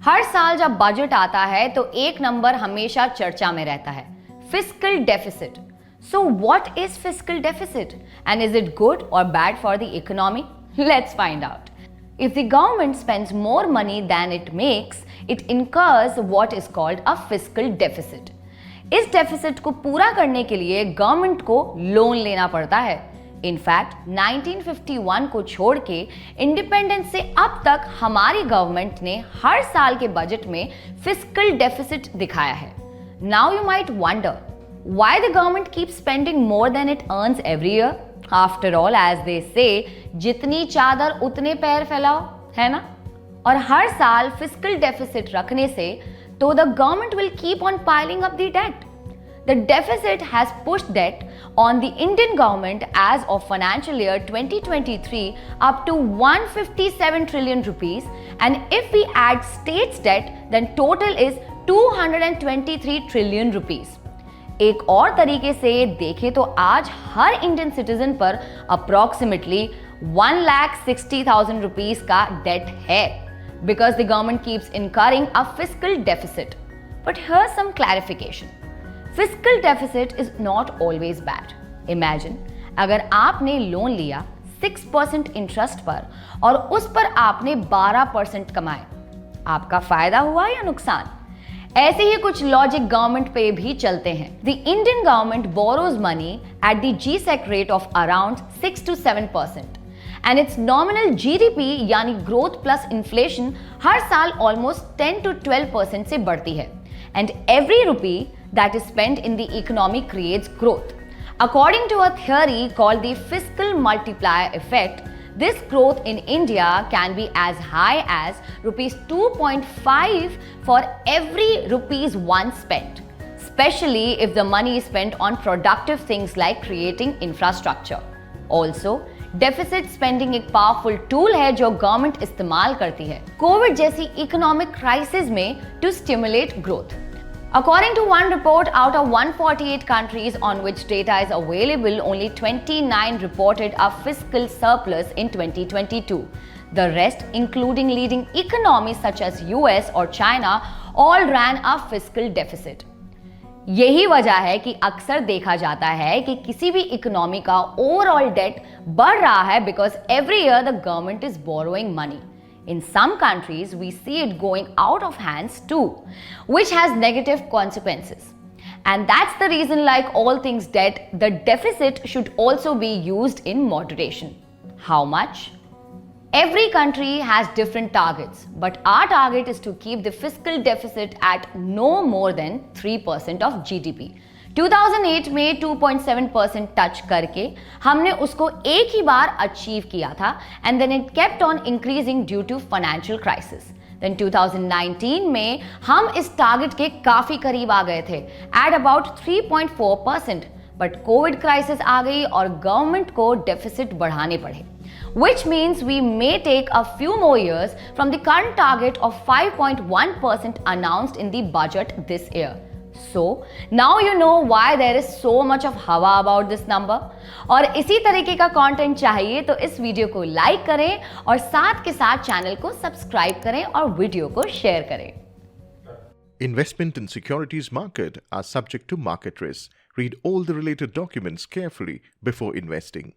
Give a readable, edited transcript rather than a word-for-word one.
हर साल जब बजट आता है तो एक नंबर हमेशा चर्चा में रहता है, fiscal deficit. So what is fiscal deficit and is it good or bad for the economy? Let's find out. If the government spends more money than it makes, it incurs what is called a fiscal deficit. इस deficit को पूरा करने के लिए government को loan लेना पड़ता है. इनफैक्ट 1951 को छोड़ के इंडिपेंडेंस से अब तक हमारी गवर्नमेंट ने हर साल के बजट में फिस्कल डेफिसिट दिखाया है. Now you might wonder why the government keeps spending more than it earns every year? After all, as they say, जितनी चादर उतने पैर फैलाओ, है ना? और हर साल फिस्कल डेफिसिट रखने से तो the government will keep on piling up the debt. The deficit has pushed debt on the Indian government as of financial year 2023 up to 157 trillion rupees, and if we add states debt, then total is 223 trillion rupees. एक और तरीके से देखें तो आज हर Indian citizen पर approximately 1,60,000 rupees का डेट है, because the government keeps incurring a fiscal deficit. But here some clarification. Fiscal deficit is not always bad. Imagine अगर आपने लोन लिया 6% इंटरेस्ट पर और उस पर आपने 12% कमाए, आपका फायदा हुआ या नुकसान? ऐसे ही कुछ लॉजिक गवर्नमेंट पे भी चलते हैं. The Indian government borrows money at the G Sec rate of around 6 to 7% and it's nominal GDP यानी ग्रोथ प्लस इन्फ्लेशन हर साल ऑलमोस्ट 10 to 12% से बढ़ती है. And every rupee that is spent in the economy creates growth. According to a theory called the fiscal multiplier effect, this growth in India can be as high as rupees 2.5 for every rupees one spent, especially if the money is spent on productive things like creating infrastructure. Also, deficit spending एक powerful tool है जो government इस्तेमाल करती है Covid जैसी economic crisis में to stimulate growth. According to one report, out of 148 countries on which data is available, only 29 reported a fiscal surplus in 2022. The rest, including leading economies such as US or China, all ran a fiscal deficit. यही वजह है कि अक्सर देखा जाता है कि किसी भी इकोनॉमी का ओवरऑल डेट बढ़ रहा है because every year the government is borrowing money. In some countries, we see it going out of hands too, which has negative consequences. And that's the reason, like all things debt, the deficit should also be used in moderation. How much? Every country has different targets, but our target is to keep the fiscal deficit at no more than 3% of GDP. 2008 में 2.7% touch करके हमने उसको एक ही बार achieve किया था and then it kept on increasing due to financial crisis. Then 2019 में हम इस टारगेट के काफी करीब आ गए थे at about 3.4%, but COVID crisis आ गई और गवर्नमेंट को डेफिसिट बढ़ाने पड़े, which means we may take a few more years from the current target of 5.1% announced in the budget this year. So now you know why there is so much of हवा about this number. और इसी तरीके का content चाहिए तो इस video को like करें और साथ के साथ चैनल को सब्सक्राइब करें और वीडियो को शेयर करें. Investment in securities market are subject to market risk. Read all the related documents carefully before investing.